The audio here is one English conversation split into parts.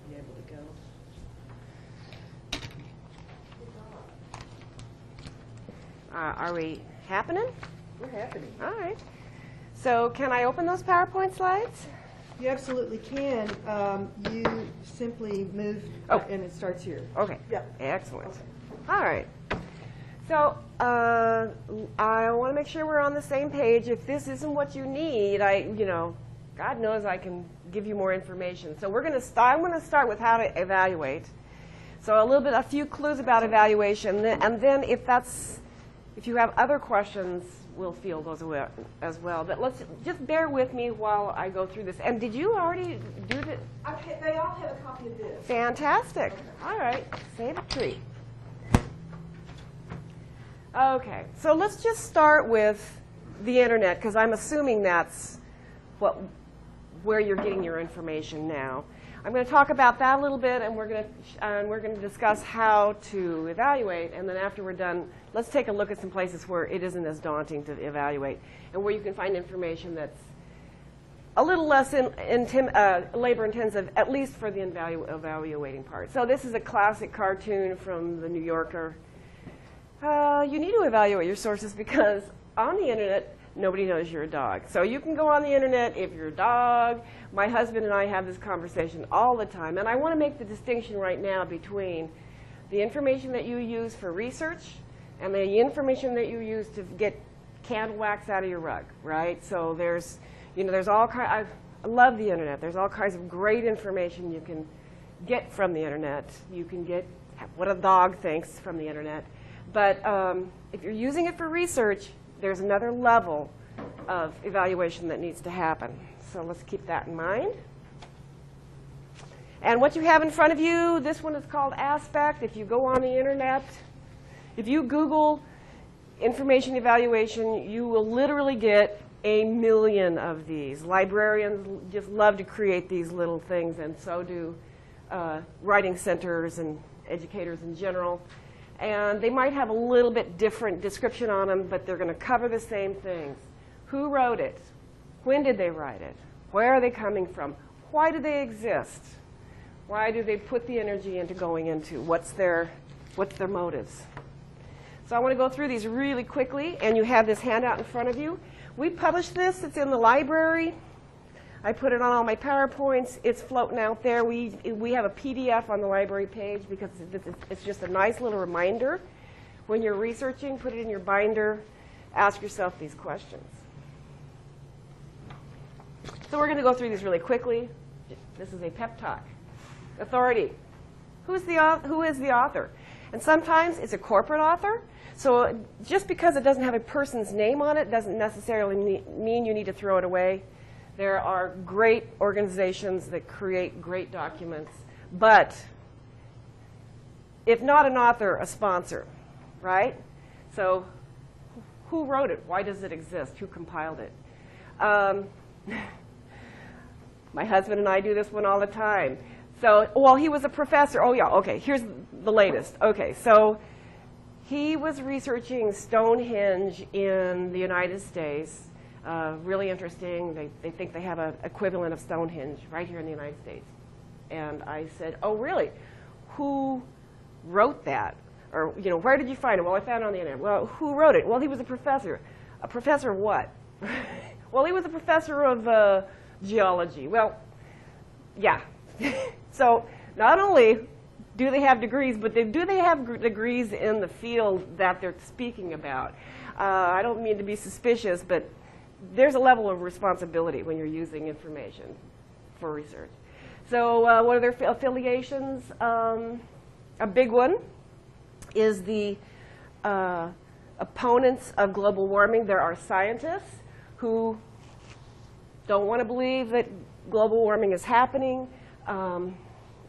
be able to go. Are we happening? We're happening. All right. So can I open those PowerPoint slides? You absolutely can. You simply move, Oh. and it starts here. Okay. Yep. Excellent. Okay. All right. So I want to make sure we're on the same page. If this isn't what you need, God knows I can give you more information. So we're going to start. I'm going to start with how to evaluate. So a few clues about evaluation, and then if you have other questions, we'll field those as well. But let's just bear with me while I go through this. And did you already do this? They all have a copy of this. Fantastic. All right. Save a treat. Okay. So let's just start with the Internet, because I'm assuming that's where you're getting your information now. I'm going to talk about that a little bit, and we're going to discuss how to evaluate. And then after we're done, let's take a look at some places where it isn't as daunting to evaluate, and where you can find information that's a little less labor-intensive, at least for the evaluating part. So this is a classic cartoon from the New Yorker. You need to evaluate your sources because on the Internet, nobody knows you're a dog. So you can go on the Internet if you're a dog. My husband and I have this conversation all the time. And I want to make the distinction right now between the information that you use for research and the information that you use to get candle wax out of your rug, right? So there's all kinds. I love the Internet. There's all kinds of great information you can get from the Internet. You can get what a dog thinks from the Internet. But if you're using it for research, there's another level of evaluation that needs to happen. So let's keep that in mind. And what you have in front of you, this one is called Aspect. If you go on the Internet, if you Google information evaluation, you will literally get a million of these. Librarians just love to create these little things, and so do writing centers and educators in general. And they might have a little bit different description on them, but they're going to cover the same things. Who wrote it? When did they write it? Where are they coming from? Why do they exist? Why do they put the energy into going into? What's their motives? So I want to go through these really quickly, and you have this handout in front of you. We published this. It's in the library. I put it on all my PowerPoints. It's floating out there. We have a PDF on the library page because it's just a nice little reminder. When you're researching, put it in your binder. Ask yourself these questions. So we're going to go through these really quickly. This is a pep talk. Authority. Who is the author? And sometimes it's a corporate author. So just because it doesn't have a person's name on it doesn't necessarily mean you need to throw it away. There are great organizations that create great documents. But if not an author, a sponsor, right? So who wrote it? Why does it exist? Who compiled it? My husband and I do this one all the time. So, well, he was a professor. Oh, yeah, OK, here's the latest. OK, so he was researching Stonehenge in the United States. Really interesting. They think they have an equivalent of Stonehenge right here in the United States. And I said, oh, really? Who wrote that? Or, where did you find it? Well, I found it on the Internet. Well, who wrote it? Well, he was a professor. A professor of what? Well, he was a professor of geology. Well, yeah. So not only do they have degrees, but do they have degrees in the field that they're speaking about? I don't mean to be suspicious, but there's a level of responsibility when you're using information for research. So what are their affiliations? A big one is the opponents of global warming. There are scientists who don't want to believe that global warming is happening.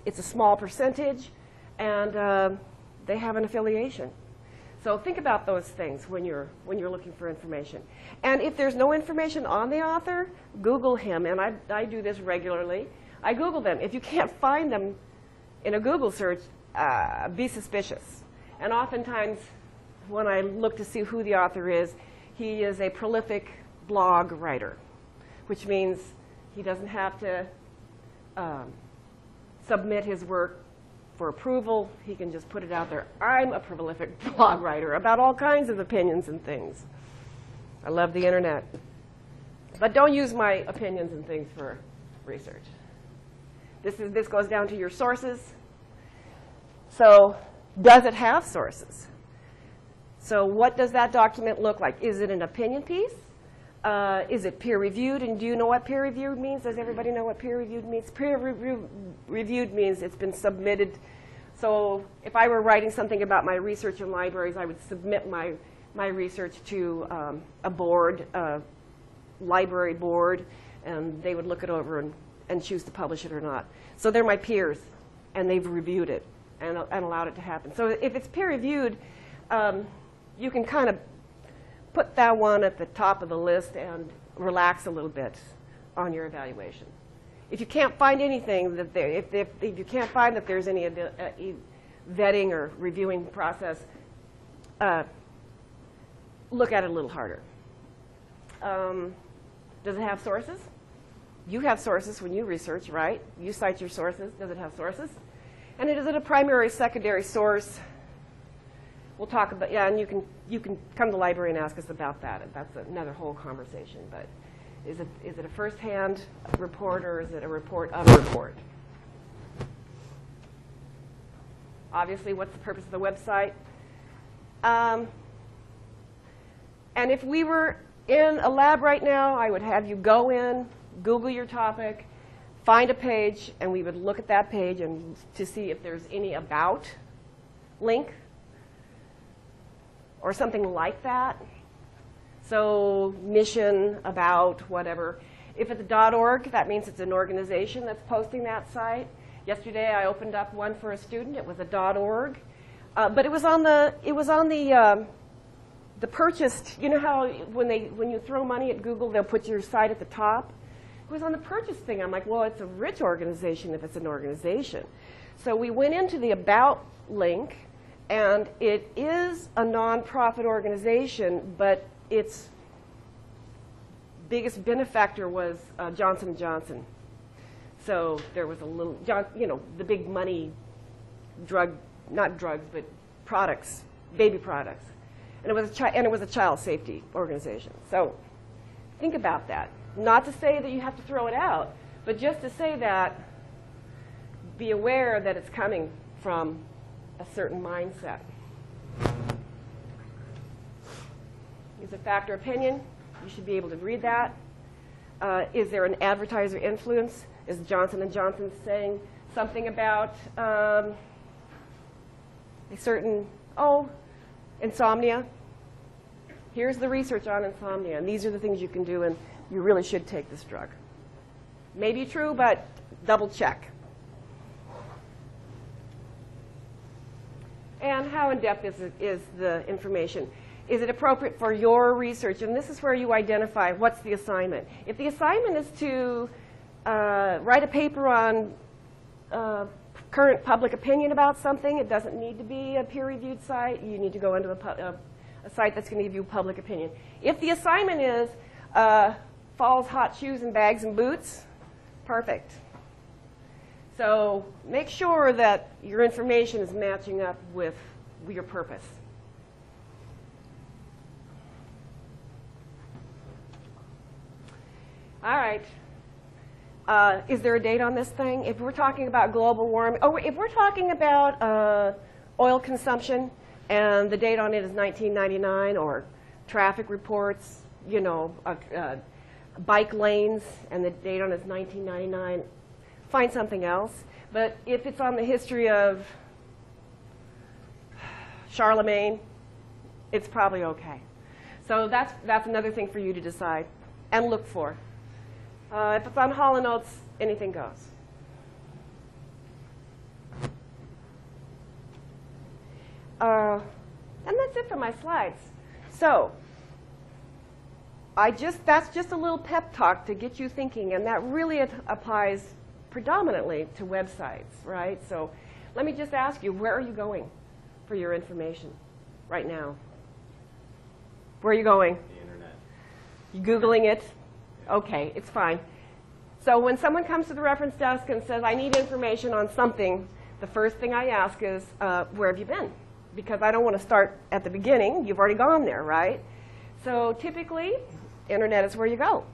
It's a small percentage, and they have an affiliation. So think about those things when you're looking for information. And if there's no information on the author, Google him. And I do this regularly. I Google them. If you can't find them in a Google search, be suspicious. And oftentimes, when I look to see who the author is, he is a prolific blog writer, which means he doesn't have to submit his work for approval. He can just put it out there. I'm a prolific blog writer about all kinds of opinions and things. I love the internet. But don't use my opinions and things for research. This goes down to your sources. So does it have sources? So what does that document look like? Is it an opinion piece? Is it peer-reviewed? And do you know what peer-reviewed means? Does everybody know what peer-reviewed means? Peer-reviewed means it's been submitted. So if I were writing something about my research in libraries, I would submit my research to a board, a library board, and they would look it over and choose to publish it or not. So they're my peers, and they've reviewed it and allowed it to happen. So if it's peer-reviewed, you can kind of put that one at the top of the list and relax a little bit on your evaluation. If you can't find anything that if you can't find that there's any vetting or reviewing process, look at it a little harder. Does it have sources? You have sources when you research, right? You cite your sources. Does it have sources? And is it a primary, secondary source? We'll talk about, yeah, and you can come to the library and ask us about that. That's another whole conversation. But is it a first-hand report, or is it a report of a report? Obviously, what's the purpose of the website? And if we were in a lab right now, I would have you go in, Google your topic, find a page, and we would look at that page and to see if there's any about link or something like that. So mission, about, whatever. If it's .org, that means it's an organization that's posting that site. Yesterday I opened up one for a student. It was a .org, but it was on the purchased. You know how when you throw money at Google, they'll put your site at the top. It was on the purchase thing. I'm like, well, it's a rich organization if it's an organization. So we went into the about link. And it is a nonprofit organization, but its biggest benefactor was Johnson & Johnson. So there was a little, the big money drug, not drugs, but products, baby products. And it was a child safety organization. So think about that. Not to say that you have to throw it out, but just to say that be aware that it's coming from a certain mindset. Is it fact or opinion? You should be able to read that. Is there an advertiser influence? Is Johnson & Johnson saying something about a certain, insomnia? Here's the research on insomnia, and these are the things you can do, and you really should take this drug. Maybe true, but double check. And how in-depth is the information? Is it appropriate for your research? And this is where you identify what's the assignment. If the assignment is to write a paper on current public opinion about something, it doesn't need to be a peer-reviewed site. You need to go into a site that's going to give you public opinion. If the assignment is Fall's hot shoes and bags and boots, perfect. So make sure that your information is matching up with your purpose. All right. Is there a date on this thing? If we're talking about global warming, if we're talking about oil consumption and the date on it is 1999, or traffic reports, bike lanes and the date on it is 1999, find something else. But if it's on the history of Charlemagne, it's probably okay. So that's another thing for you to decide and look for. If it's on Hall & Oates, anything goes. And that's it for my slides. So that's just a little pep talk to get you thinking, and that really applies predominantly to websites, right? So let me just ask you, where are you going for your information right now? Where are you going? The internet. You Googling it? Okay, it's fine. So when someone comes to the reference desk and says, I need information on something, the first thing I ask is, where have you been? Because I don't want to start at the beginning. You've already gone there, right? So typically, internet is where you go.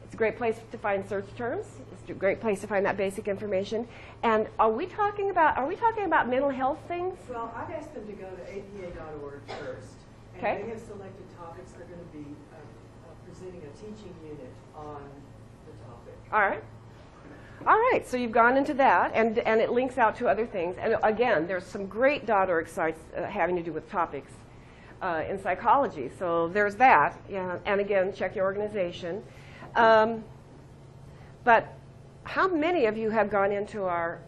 It's a great place to find search terms. It's a great place to find that basic information. And are we talking about mental health things? Well, I've asked them to go to apa.org first. And Okay. they have selected topics that are going to be presenting a teaching unit on the topic. All right. All right, so you've gone into that, and it links out to other things. And again, there's some great .org sites having to do with topics in psychology. So there's that. Yeah, and again, check your organization. But how many of you have gone into our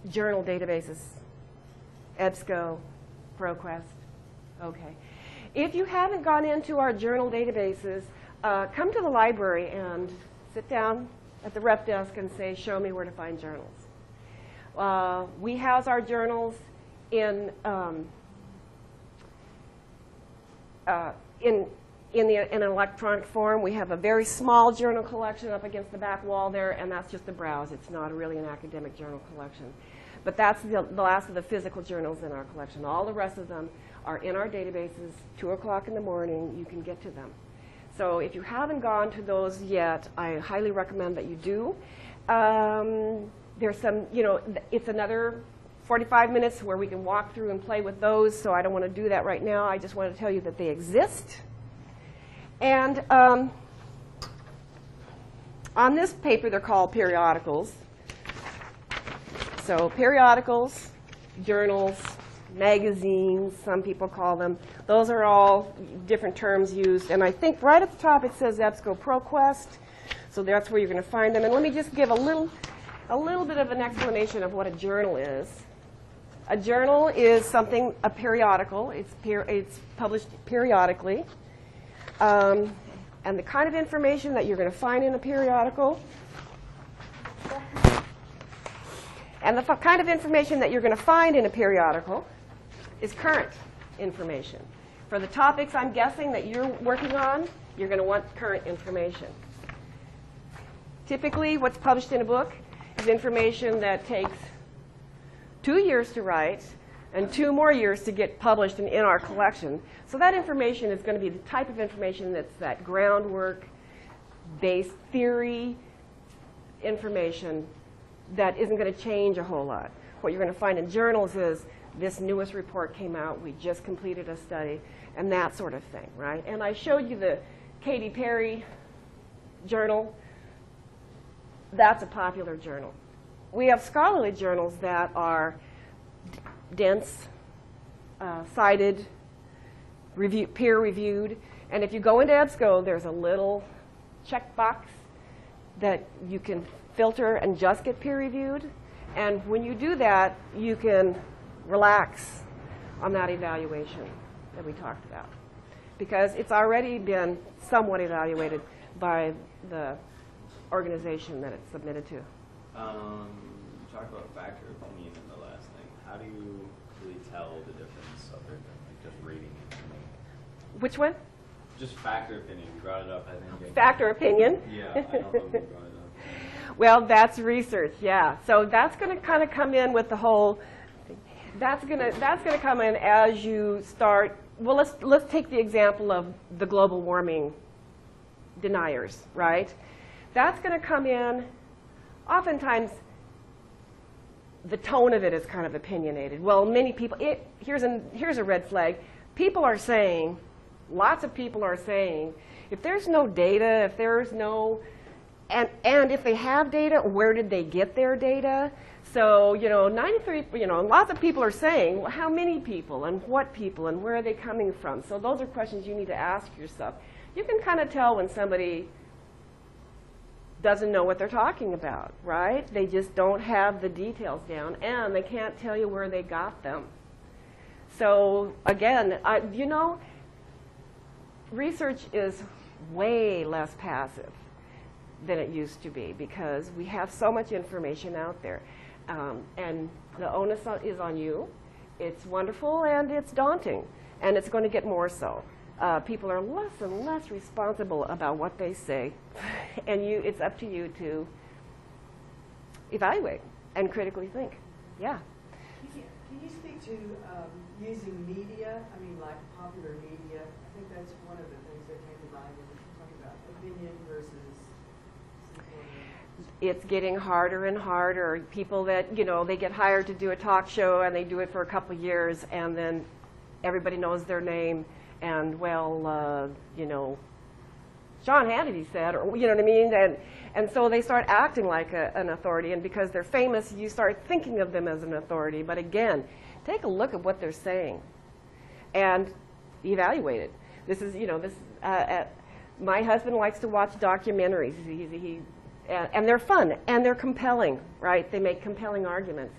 journal databases? EBSCO, ProQuest? Okay. If you haven't gone into our journal databases, come to the library and sit down at the rep desk and say, show me where to find journals. We house our journals in an electronic form. We have a very small journal collection up against the back wall there, and that's just a browse. It's not really an academic journal collection. But that's the last of the physical journals in our collection. All the rest of them are in our databases. 2 o'clock in the morning, you can get to them. So if you haven't gone to those yet, I highly recommend that you do. There's some, it's another 45 minutes where we can walk through and play with those, so I don't want to do that right now. I just want to tell you that they exist. And on this paper, they're called periodicals. So periodicals, journals, magazines, some people call them. Those are all different terms used. And I think right at the top it says EBSCO ProQuest. So that's where you're going to find them. And let me just give a little bit of an explanation of what a journal is. A journal is something, a periodical. It's published periodically. And the kind of information that you're going to find in a periodical is current information. For the topics I'm guessing that you're working on, you're going to want current information. Typically, what's published in a book is information that takes 2 years to write and 2 more years to get published in our collection. So that information is going to be the type of information that's that groundwork-based theory information that isn't going to change a whole lot. What you're going to find in journals is this newest report came out, we just completed a study, and that sort of thing, right? And I showed you the Katy Perry journal. That's a popular journal. We have scholarly journals that are dense, cited, peer-reviewed. And if you go into EBSCO, there's a little checkbox that you can filter and just get peer-reviewed. And when you do that, you can relax on that evaluation that we talked about, because it's already been somewhat evaluated by the organization that it's submitted to. You talked about factor opinion in the last thing. How do you really tell the difference other than just reading it? Which one? Just factor opinion. You brought it up, I think. Factor opinion? Yeah, I don't know if you brought it up. Well, that's research, yeah. So that's going to kind of come in with the whole. That's going to come in as you start. Well, let's take the example of the global warming deniers, right? That's going to come in. Oftentimes, the tone of it is kind of opinionated. Well, many people. Here's a red flag. People are saying, lots of people are saying, if there's no data, if there's no. And if they have data, where did they get their data? So, 93, lots of people are saying, well, how many people and what people and where are they coming from? So those are questions you need to ask yourself. You can kind of tell when somebody doesn't know what they're talking about, right? They just don't have the details down, and they can't tell you where they got them. So again, research is way less passive than it used to be, because we have so much information out there. And the onus is on you. It's wonderful and it's daunting, and it's going to get more so. people are less and less responsible about what they say, and it's up to you to evaluate and critically think. Yeah. Can you speak to using media? I mean, like popular media. I think that's one of the things that came to mind when you're talking about opinion versus. It's getting harder and harder. People that, they get hired to do a talk show and they do it for a couple of years and then everybody knows their name and, Sean Hannity said, or you know what I mean? And so they start acting like an authority, and because they're famous, you start thinking of them as an authority. But again, take a look at what they're saying and evaluate it. This is, my husband likes to watch documentaries. And they're fun, and they're compelling, right? They make compelling arguments.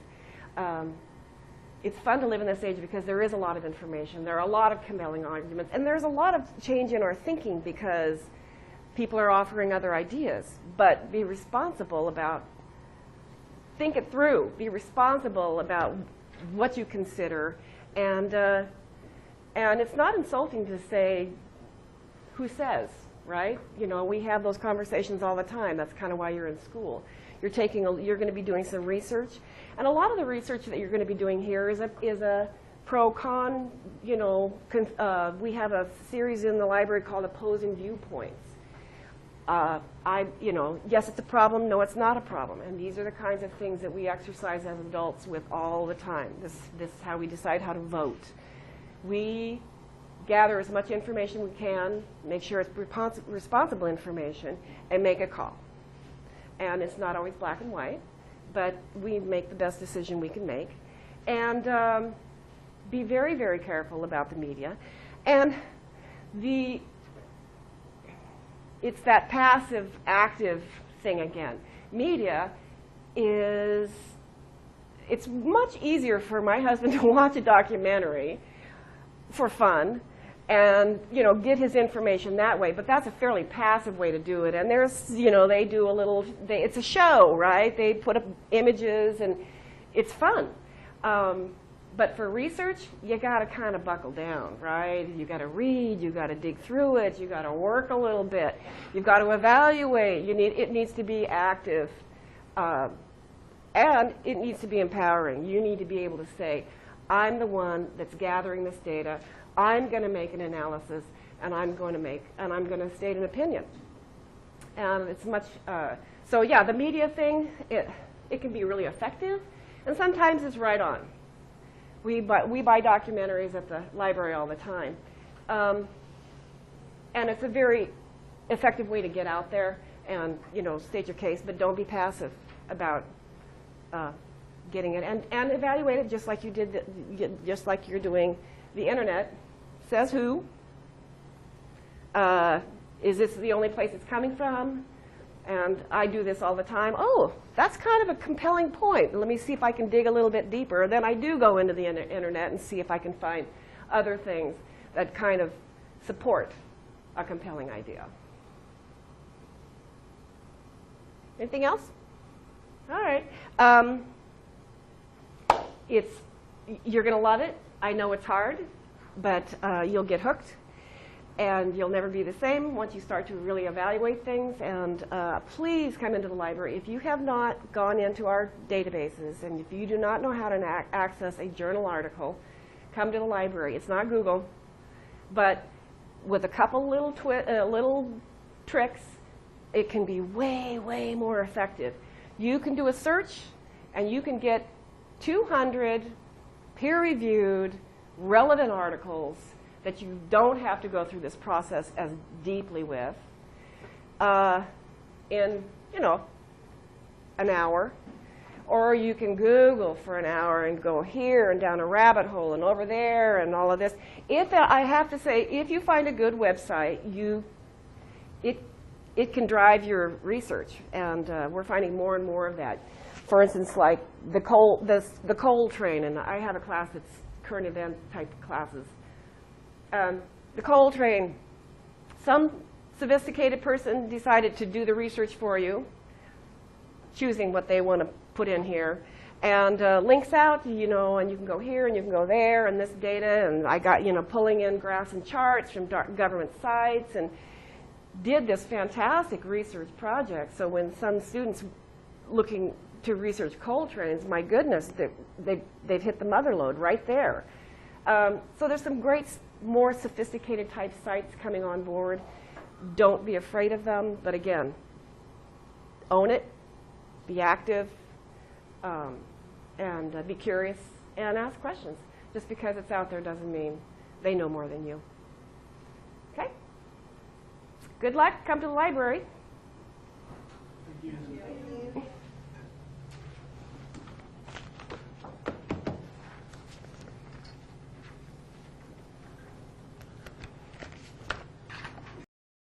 It's fun to live in this age because there is a lot of information. There are a lot of compelling arguments, and there's a lot of change in our thinking because people are offering other ideas. But be responsible about, think it through. Be responsible about what you consider, and it's not insulting to say, who says? Right? We have those conversations all the time. That's kind of why you're in school. You're going to be doing some research, and a lot of the research that you're going to be doing here is a pro-con. We have a series in the library called Opposing Viewpoints. Yes, it's a problem. No, it's not a problem. And these are the kinds of things that we exercise as adults with all the time. This is how we decide how to vote. We gather as much information we can, make sure it's responsible information, and make a call. And it's not always black and white, but we make the best decision we can make. And be very, very careful about the media. And it's that passive, active thing again. Media it's much easier for my husband to watch a documentary for fun and get his information that way, but that's a fairly passive way to do it. And there's they do it's a show, right? They put up images and it's fun. But for research, you got to kind of buckle down, right? You got to read, you got to dig through it, you got to work a little bit, you've got to evaluate. It needs to be active, and it needs to be empowering. You need to be able to say, I'm the one that's gathering this data. I'm going to make an analysis, and I'm going to state an opinion. And it's much so. Yeah, the media thing it can be really effective, and sometimes it's right on. We buy documentaries at the library all the time, and it's a very effective way to get out there and state your case, but don't be passive about getting it and evaluate it just like you did, just like you're doing the internet. Says who? Is this the only place it's coming from? And I do this all the time. Oh, that's kind of a compelling point. Let me see if I can dig a little bit deeper. Then I do go into the internet and see if I can find other things that kind of support a compelling idea. Anything else? All right. You're going to love it. I know it's hard, but you'll get hooked. And you'll never be the same once you start to really evaluate things. And please come into the library. If you have not gone into our databases, and if you do not know how to access a journal article, come to the library. It's not Google, but with a couple little tricks, it can be way, way more effective. You can do a search, and you can get 200 peer-reviewed, relevant articles that you don't have to go through this process as deeply with in, an hour. Or you can Google for an hour and go here and down a rabbit hole and over there and all of this. I have to say, if you find a good website, it can drive your research, and we're finding more and more of that. For instance, like the coal train, and I have a class that's current event type classes. The coal train, some sophisticated person decided to do the research for you, choosing what they want to put in here, and links out, you know, and you can go here and you can go there and this data, and I got, you know, pulling in graphs and charts from government sites, and did this fantastic research project. So when some students looking to research coal trains, my goodness, they've hit the mother lode right there. So there's some great, more sophisticated type sites coming on board. Don't be afraid of them, but again, own it, be active, and be curious, and ask questions. Just because it's out there doesn't mean they know more than you. Okay? Good luck. Come to the library. Thank you.